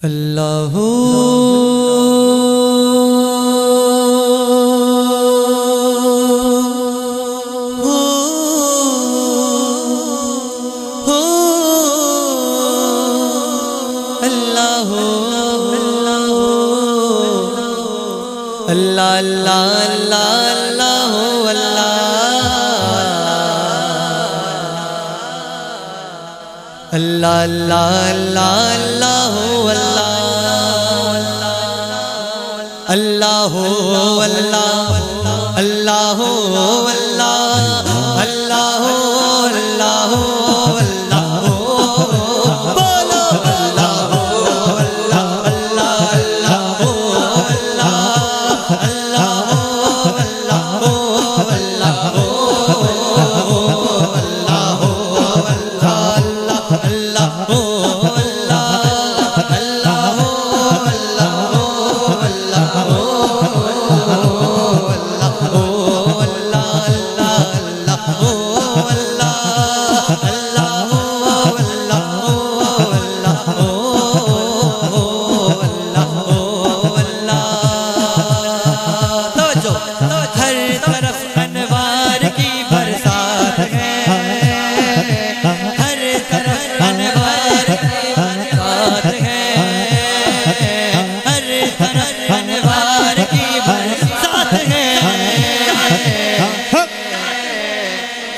अल्लाह अल्लाह अल्लाह अल्लाह अल्लाह अल्लाह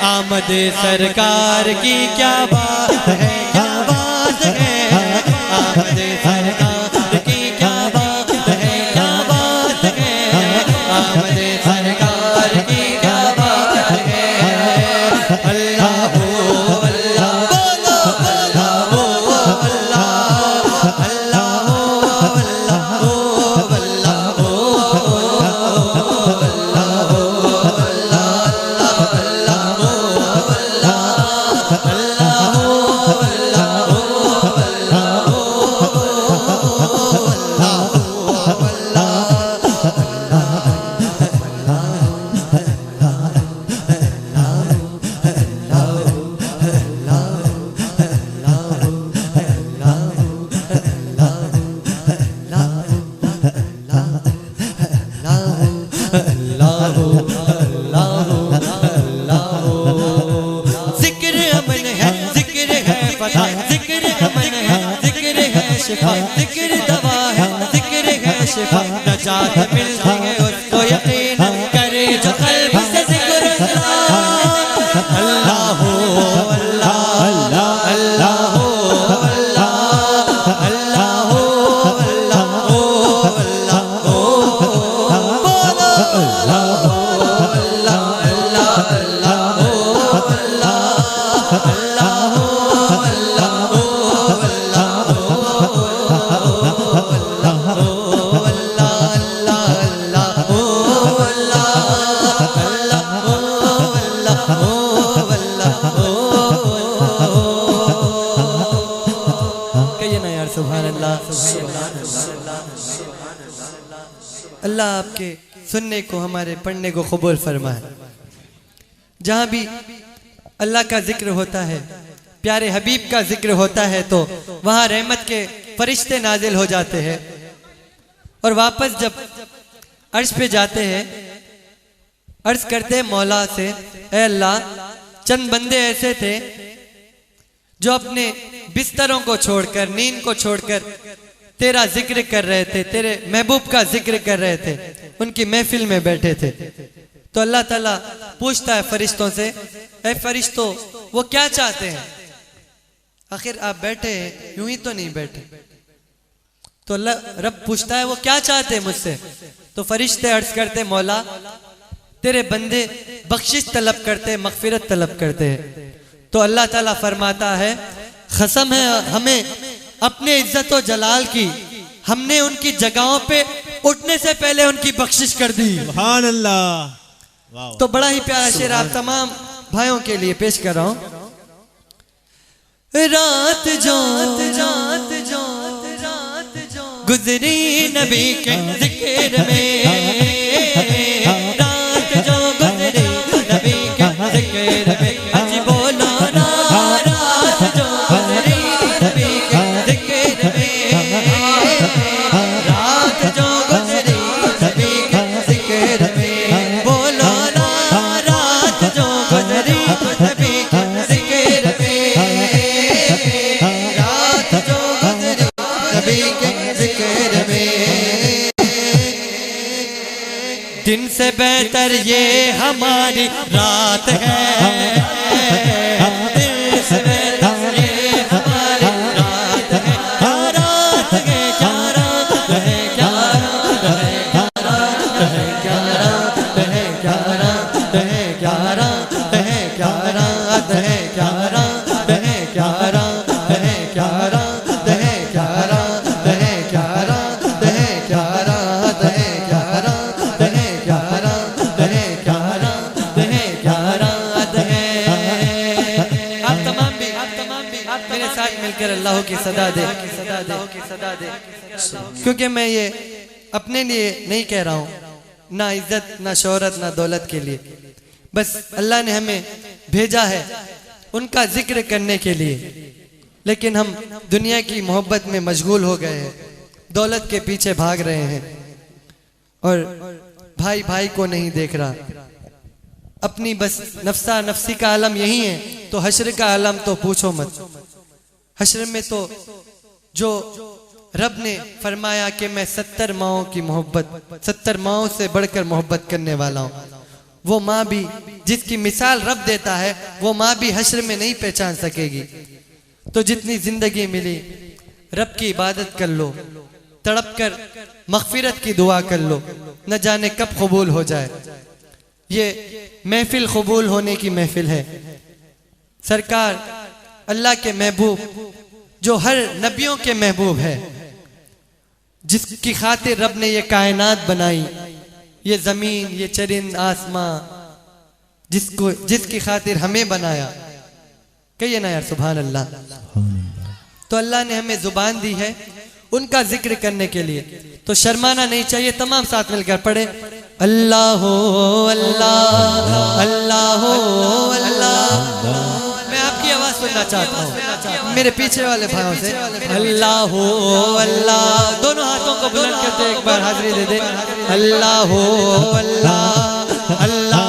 आमद सरकार की क्या बात है, क्या बात है। आमद सरकार की क्या बात है, क्या बात है। आमद सरकार की क्या बात है। अल्लाह अल्लाह बोलो अल्लाह अल्लाह जिक्र दवा है, जिक्र है शिफा, नजात मिलती है उसको यकीन करे जो कल्ब से जिक्र अल्लाह अल्लाह अल्लाह अल्लाह अल्लाह अल्लाह आपके सुनने को हमारे पढ़ने को कबूल फरमाए। जहाँ भी अल्लाह का जिक्र होता है, प्यारे हबीब का जिक्र होता है, तो वहाँ रहमत के फरिश्ते नाजिल हो जाते हैं। और वापस जब अर्श पे जाते हैं, अर्ज करते हैं मौला से, ऐ अल्लाह, चंद बंदे ऐसे थे जो अपने बिस्तरों को छोड़कर, नींद को छोड़कर तेरा जिक्र कर रहे थे, तेरे महबूब का जिक्र कर रहे थे, उनकी महफिल में बैठे थे। तो अल्लाह ताला पूछता है फरिश्तों से, ऐ फरिश्तों, वो क्या चाहते हैं? आखिर आप बैठे हैं, यूं ही तो नहीं बैठे। तो अल्लाह रब पूछता है वो क्या चाहते हैं मुझसे? तो फरिश्ते अर्ज करते, मौला, तेरे बंदे बख्शिश तलब करते, मगफिरत तलब करते हैं। तो अल्लाह ताला फरमाता है, कसम है हमें अपने इज्जत और जलाल की, हमने उनकी जगहों पे उठने से पहले उनकी बख्शिश कर दी। सुभान अल्लाह। तो बड़ा ही प्यारा शेर आप तमाम भाइयों के लिए पेश कर रहा हूं। रात जो गुजरी नबी के जिक्र में, रात जो गुजरी नबी के जिक्र में, आज बोलो ना, रात जो गुजरी नबी के जिक्र में। नबी के जिक्र में। दिन से बेहतर ये हमारी रात है, दिन से बेहतर ये हमारी रात है। क्या रात है, क्या रात है, क्या रात है, क्या रात है, क्या रात है, क्या रात है, क्या रात है, क्या रात है, क्या रात है, क्या रात है, क्या रात है, क्या रात है, क्या रात है, क्या रात है, क्या रात है, क्या रात है, क्या रात है। आप तमाम भी मेरे साथ मिलकर अल्लाह की सदा दे, सदा दे। क्योंकि मैं ये अपने लिए नहीं कह रहा हूँ, ना इज्जत ना शोहरत ना दौलत के लिए, बस अल्लाह ने हमें भेजा है उनका जिक्र करने के लिए। लेकिन हम दुनिया की मोहब्बत में मशगूल हो गए हैं, दौलत के पीछे भाग रहे हैं और भाई भाई को नहीं देख रहा। अपनी बस नफ्सा नफ्सी का आलम यही है, तो हश्र का आलम तो पूछो मत। हश्र में तो जो रब ने फरमाया कि मैं 70 माओं की मोहब्बत, 70 माओं से बढ़कर मोहब्बत करने वाला हूँ, वो माँ भी जिसकी मिसाल रब देता है, वो माँ भी हश्र में नहीं पहचान सकेगी। तो जितनी जिंदगी मिली रब की इबादत कर लो, तड़प कर मगफिरत की दुआ कर लो, न जाने कब कबूल हो जाए। ये महफिल कबूल होने की महफिल है। सरकार अल्लाह के महबूब जो हर नबियों के महबूब है, जिसकी खातिर रब ने ये कायनात बनाई, ये जमीन, ये चरिंद आसमां, जिसकी खातिर हमें बनाया। कहिए ना यार सुभान अल्लाह। तो अल्लाह ने हमें जुबान दी है उनका जिक्र करने के लिए, तो शर्माना नहीं चाहिए। तमाम साथ मिलकर पढ़े अल्लाह अल्लाह अल्लाह अल्लाह। मैं आपकी आवाज सुनना चाहता हूँ मेरे पीछे वाले भाइयों से। अल्लाह अल्लाह, दोनों हाथों को बुलंद करते एक बार हाजिरी दे दे। अल्लाह अल्लाह अल्लाह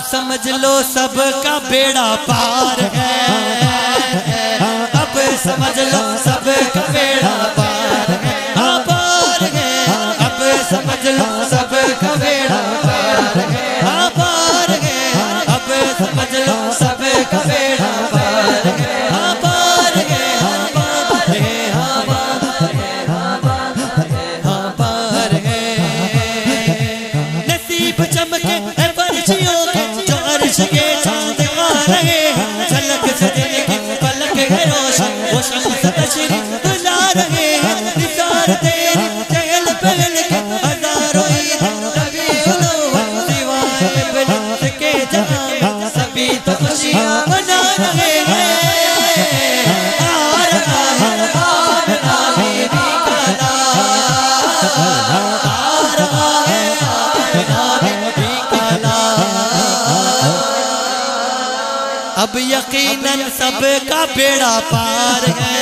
समझ लो सबका बेड़ा पार है, अब समझ लो सबका बेड़ा पार है, हाँ पार है। अब समझ लो सबका बेड़ा पार है, हाँ पार है। अब समझ लो सबका बेड़ा पार है, हाँ पार है, हाँ पार है, हाँ पार है, हाँ पार है, हाँ पार है। नसीब चमके फर्शियों के के चांद आ रहे हैं, झलक सजने की पलक है रोशन, वो शम्स तशरीफ बुला रहे हैं। निसार तेरी चहल पहल के हजारों ईद, नबी उलूम सिवाए इब्लिस के जहां, सभी तो खुशियां मना रहे हैं। आ रहा है आमना बीबी का लाल, आ रहा है आमना बीबी का लाल। अब यकीनन सबका बेड़ा पार है,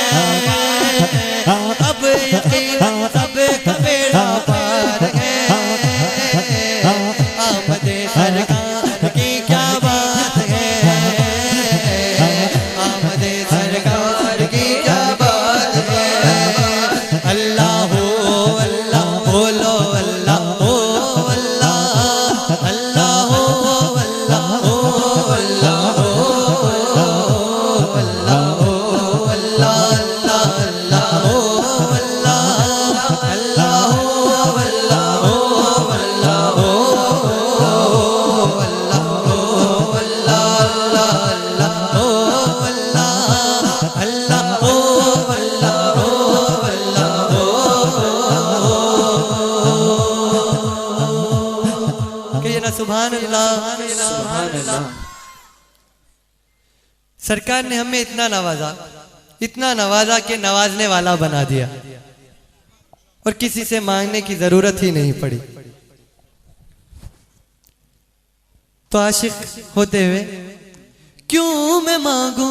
अब यकीनन सबका बेड़ा पार है। आमदे सरकार की क्या बात है, सुभान अल्लाह। सुभान अल्लाह। सरकार ने हमें इतना नवाजा कि नवाजने वाला बना दिया और किसी से मांगने की जरूरत ही नहीं पड़ी। तो आशिक होते हुए क्यों मैं मांगू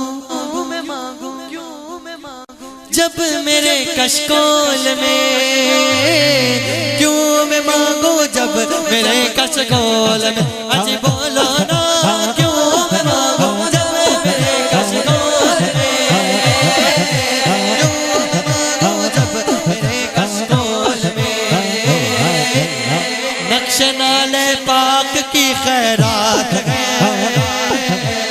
जब मेरे कशकोल में, क्यों मैं मांगू जब मेरे कशकोल में, अजी बोलो ना क्यों मैं मांगू जब मेरे कशकोल में, क्यों मैं मांगू जब मेरे कशकोल में। नक्श नाले पाक की खैरात है,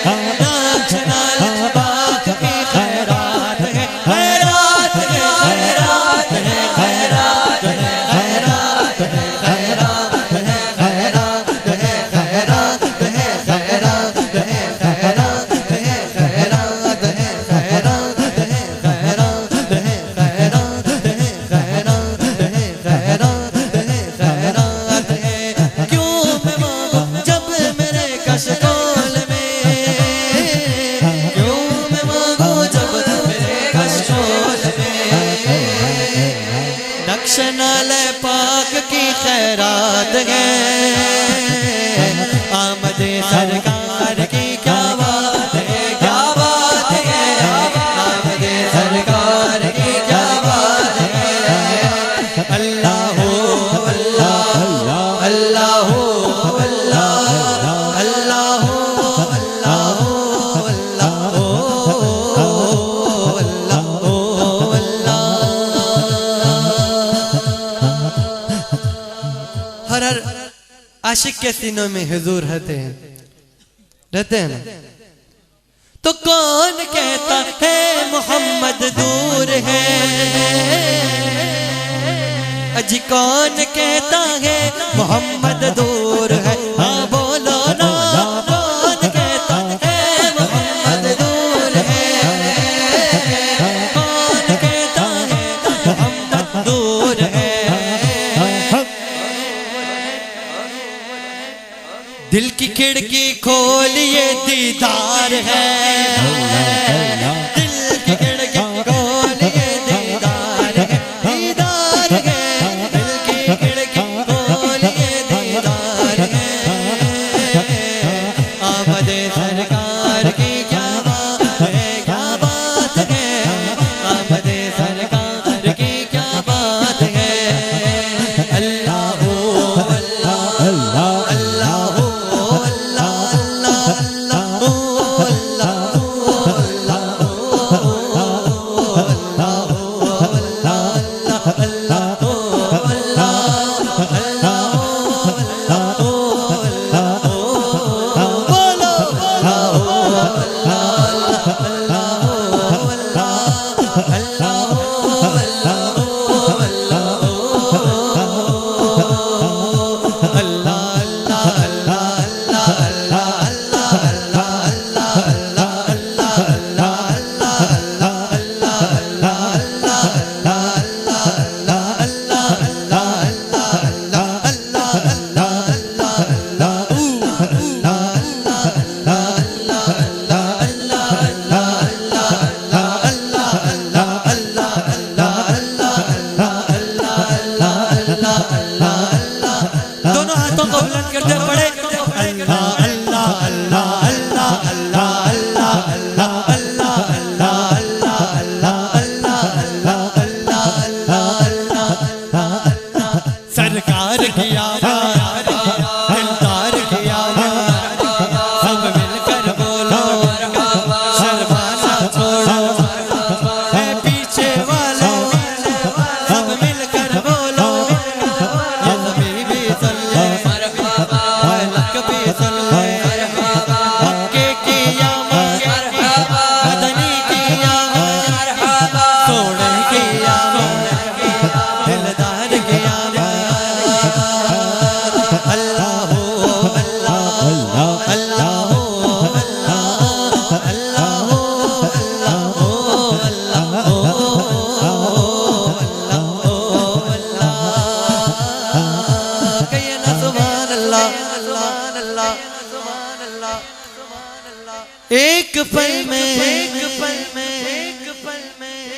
नक्श नाले पाक की खैरात है, खैरात है, खैरात है, खैरात है, खैरात है, खैरात है, खैरात है, खैरात है, खैरात है, खैरात है, खैरात है, खैरात है, खैरात है, खैरात है, खैरात है, खैरात है, खैरात है। क्यों मैं मांगू जब मेरे कशकोल में, क्यों मैं मांगू जब मेरे कशकोल में। नक्श नाले पाक की खैरात है, आमदे सरकार की क्या बात है, क्या बात है, आमदे सरकार की क्या बात है। अल्लाह हो अल्लाह, अल्लाह हो अल्लाह, अल्लाह हो अल्लाह हो, अल्लाह हो अल्लाह हो अल्लाह। हर आशिक के सीनों में हुजूर रहते हैं ना। तो कौन कहता है मोहम्मद दूर है, अजी कौन कहता है मोहम्मद दूर है। हाँ बोलो ना कौन कहता है मोहम्मद दूर है, कौन कहता है मोहम्मद दूर है। दिल की खिड़की खोलिए दीदार है, दिल की खिड़की खोलिए दीदार है, दीदार है, दिल की खिड़की खोलिए दीदार है। आमदे सरकार की क्या बात है, क्या बात है, आमदे सरकार की क्या बात है। अल्लाह हो अल्लाह, अल्लाह हो अल्लाह, अल्लाह हो अल्लाह,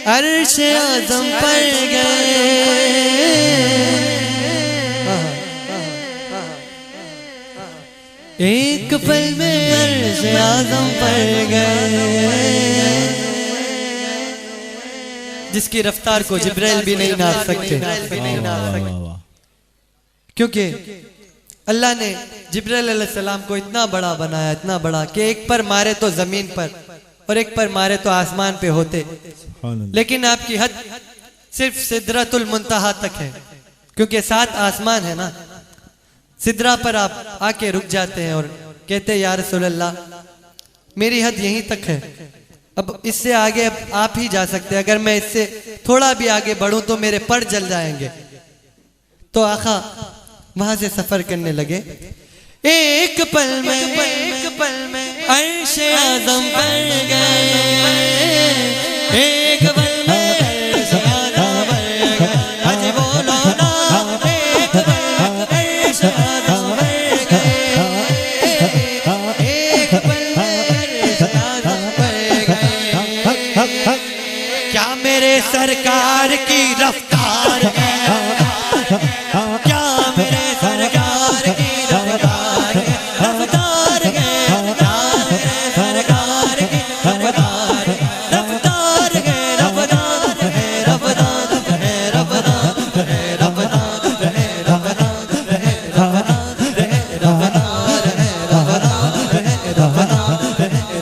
अर्श आज़म पर गए, एक पल में अर्श आज़म पर गए, जिसकी रफ्तार को जिब्राइल भी नहीं नाप सकते। क्योंकि अल्लाह ने जिब्राइल अलैहिस्सलाम को इतना बड़ा बनाया, इतना बड़ा कि एक पर मारे तो जमीन पर और एक पर मारे तो आसमान पे होते, लेकिन आपकी हद सिर्फ सिदरतुल मुंतहा तक है, क्योंकि 7 आसमान है ना। सिदरा पर आप आके रुक जाते हैं और कहते हैं या रसूल अल्लाह मेरी हद यहीं तक है, अब इससे आगे अब आप ही जा सकते हैं, अगर मैं इससे थोड़ा भी आगे बढ़ूं तो मेरे पर जल जाएंगे। तो आका वहां से सफर करने लगे। एक पल में अर्श आज़म पर गए, एक पल में अर्श आज़म पर गए, आज बोलो ना, एक पल में अर्श आज़म पर गए, एक पल में अर्श आज़म पर गए। क्या मेरे सरकार की रफ्तार है, क्या मेरे सरकार की रफ्तार है, रफ्तार है, क्या मेरे सरकार की रफ्तार है, रफ्तार है, रफ्तार है, रफ्तार है, रफ्तार है, रफ्तार है, रफ्तार है, रफ्तार है, रफ्तार है, रफ्तार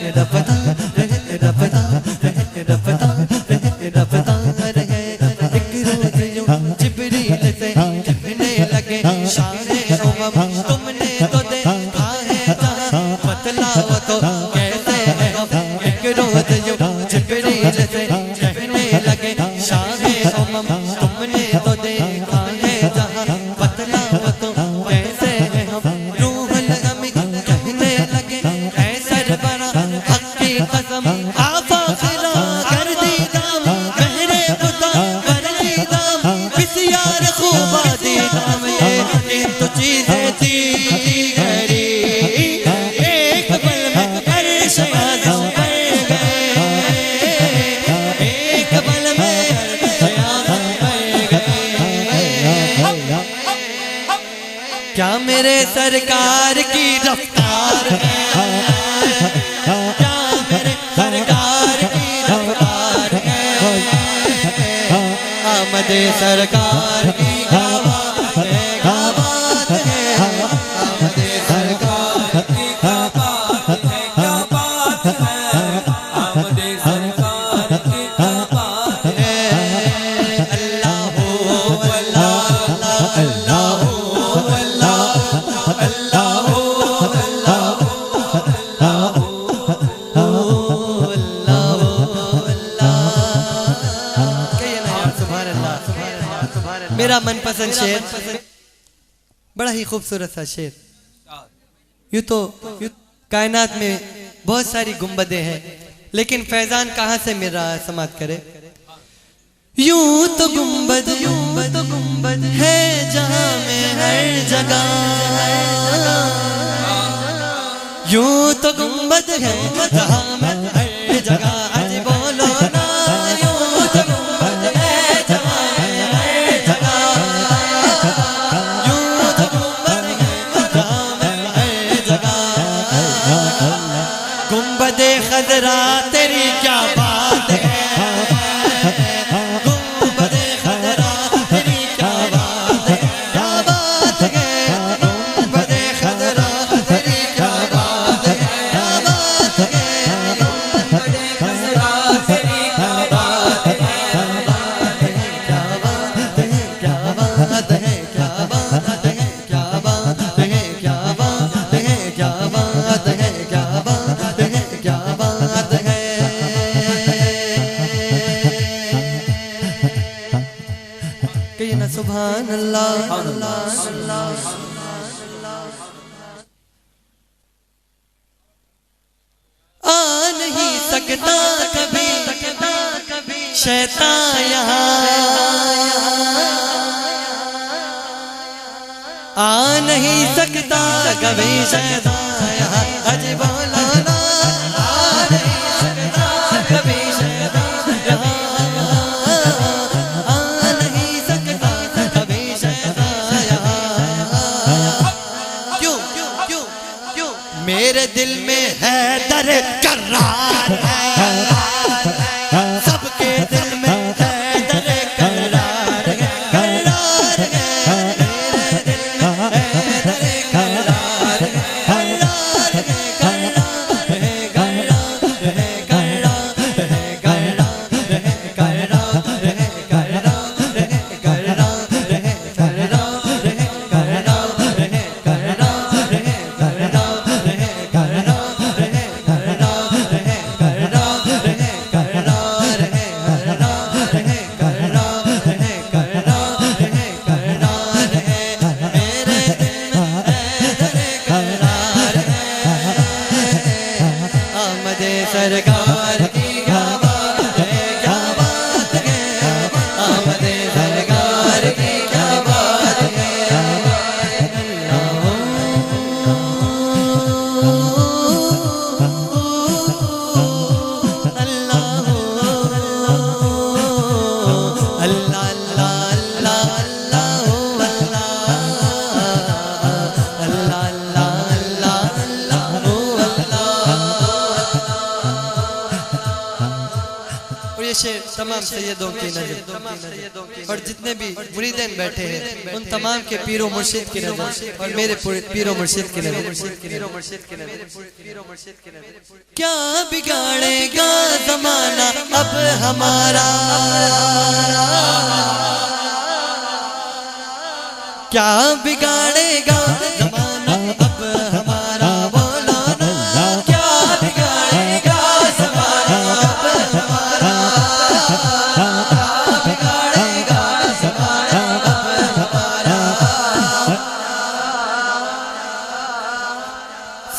है, रफ्तार है, तुमने तो देखा है जहां, बतलाओ तो कैसे है हम, एक रोज यूं जिब्रील से कहने लगे शाहे उमम, तुमने तो देखा है जहां, बतलाओ तो कैसे है हम, रूहुल अमीन कहने लगे ऐ सरबरा हक की कसम, आफा खिला कर दी दाम, बहरे खुदा कर दी दाम, किसी यार खूबा दी दाम, ये तो चीजें थी गरी, एक पल में अर्श आज़म पर गए, एक पल में अर्श आज़म पर गए। क्या मेरे सरकार की रफ्तार है, क्या मेरे सरकार की रफ्तार है, आमदे सरकार की क्या बात है, क्या बात है, आमदे सरकार की क्या बात है, क्या बात है, आमदे सरकार की क्या बात है। अल्लाह अल्लाह अल्लाह अल्लाह अल्लाह मेरा मनपसंद शेर, बड़ा ही खूबसूरत सा शेर। यूं तो कायनात में बहुत सारी गुंबदें हैं, लेकिन फैजान कहाँ से मिल रहा है, समात करे। यूं तो गुंबद है जहां में हर जगह, यूं तो गुंबद है जहां में हर जगह, आज बोलो ना, यूं तो गुंबद है जहां में हर जगह, यूं तो गुंबद है जहां में हर जगह। गुंबदे खजरा तेरी क्या बात है, गुंबदे खजरा तेरी क्या बात है, क्या बात है, गुंबदे खजरा तेरी क्या बात है, क्या बात है, गुंबदे खजरा तेरी क्या बात है, क्या बात है, क्या बात है, क्या बात है, क्या बात है, क्या बात है, क्या बात है, क्या बात है, क्या बात है। कहिए ना सुभान अल्लाह। आ नहीं सकता कभी शैतान यहाँ, आ नहीं सकता कभी शैतान यहाँ, अज बोलो ना, मेरे दिल में है दर करार है, सबके दिल में है दर करार है, करार है, मेरे दिल में है दर करार है, करार है, करार है, करार है, करार है, करार है, करार है, करार है, करार है, करार है, सरकार की क्या बात है, क्या बात है, आमदे सरकार की क्या बात है, अल्लाह अल्लाह शेर तमाम सैयदों की नजर और जितने भी मुरीदीन बैठे हैं उन तमाम के पीरो मुर्शिद की नजर और मेरे पीरो मुर्शिद की नजर। क्या बिगाड़ेगा जमाना अब हमारा, क्या बिगाड़ेगा जमाना अब हमारा, बोलो ना क्या बिगाड़ेगा जमाना अब हमारा, बिगाड़ेगा जमाना अब हमारा।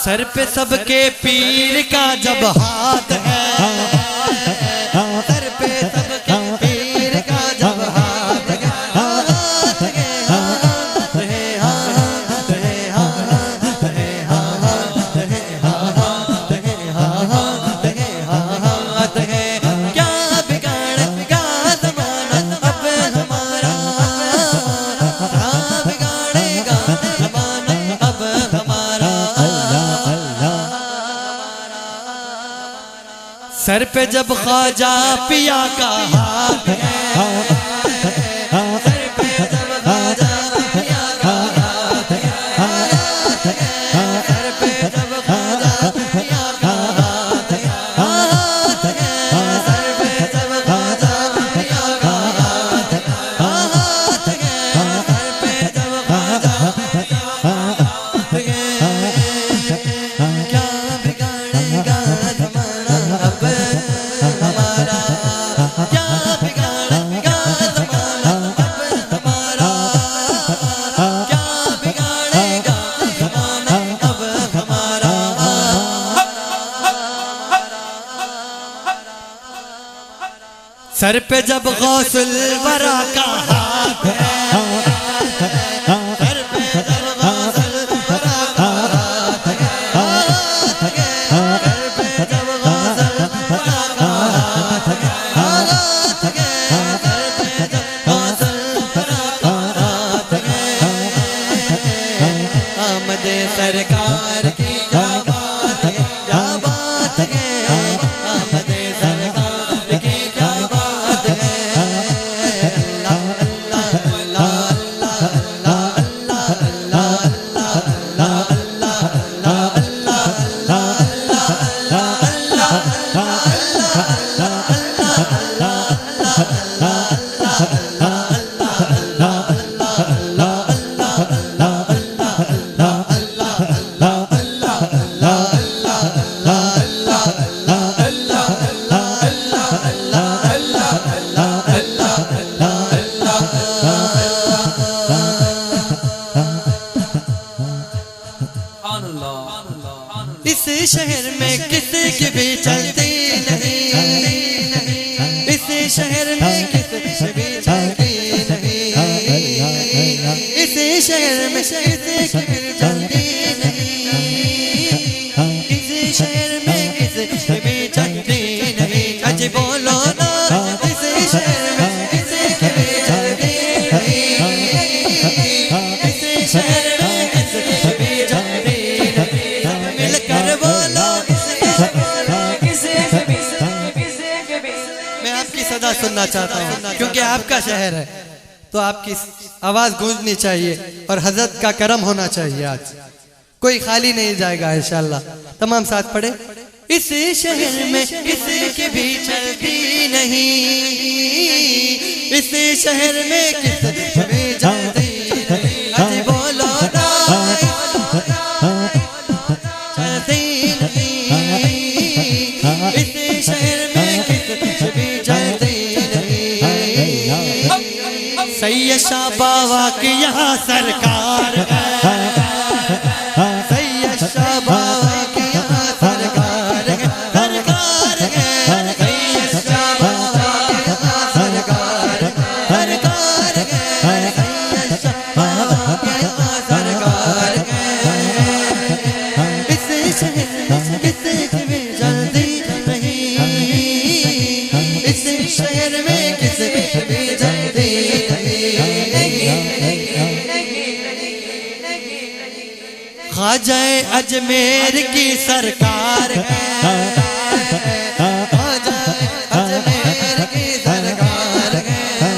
सर पे सबके पीर का जब हाथ है, सर पे सबके पीर का जब हाथ है, सर पे जब ख्वाजा पिया का हाथ है, सर पे जब ख्वाजा पिया का हाथ है, सर पे जब ख्वाजा पिया का हाथ है, सर पे जब ख्वाजा पिया का हाथ है, सर पे जब ख्वाजा पिया का हाथ है। क्या बिगाड़ेगा जमाना अब हमारा, क्या बिगाड़ेगा जमाना अब हमारा, क्या बिगाड़ेगा जमाना अब हमारा। सर पे जब गौसुल वरा का हाथ है, सर पे जब गौसुल वरा का हाथ है, सर पे जब गौसुल वरा का हाथ है, सर पे जब गौसुल वरा का हाथ है। आमदे सरकार की क्या बात है, क्या बात है, आमदे सरकार की क्या बात है, अल्लाह अल्लाह अल्लाह अल्लाह अल्लाह इस शहर में किसी की भी चलती नहीं, इस शहर में किसी की भी चलती नहीं, इस शहर में किसी की भी चलती नहीं, इस शहर में किसी की भी चलती नहीं। अज बोलो ना इस शहर में किसी की भी चलती नहीं, इस शहर में किसी की भी चलती नहीं। आवाज सुनना चाहता हूँ, क्योंकि आपका शहर है तो आपकी आवाज गूंजनी चाहिए और हजरत का करम होना चाहिए। आज कोई खाली नहीं जाएगा इंशाल्लाह। तमाम साथ पढ़े। इस शहर में किसी की भी चलती नहीं, इस शहर में किसी की भी चलती नहीं, अजी बोलो ना चलती नहीं, इस शहर में किसी की भी चलती नहीं। सैयद शाह बाबा की यहाँ सरकार है, सैयद शाह बाबा की यहाँ सरकार है, सरकार है, सैयद शाह बाबा की यहाँ सरकार है, सरकार है, सैयद शाह बाबा की यहाँ सरकार है। इस शहर में किसी की भी जल्दी नहीं, इस शहर में किसी की भी जल्दी ख्वाजा अजमेर की सरकार है, ख्वाजा अजमेर की सरकार है,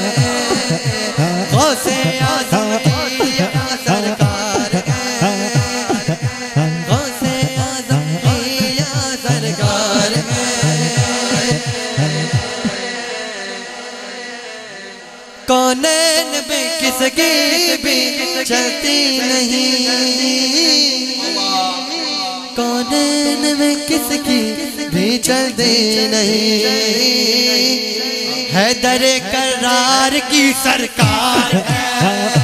गौसे आज़म की यहाँ सरकार है, गौसे आज़म की यहाँ सरकार है। कौनैन में किसकी भी चलती नहीं, कौनैन में किसकी भी चलती नहीं, हैदर करार की सरकार है।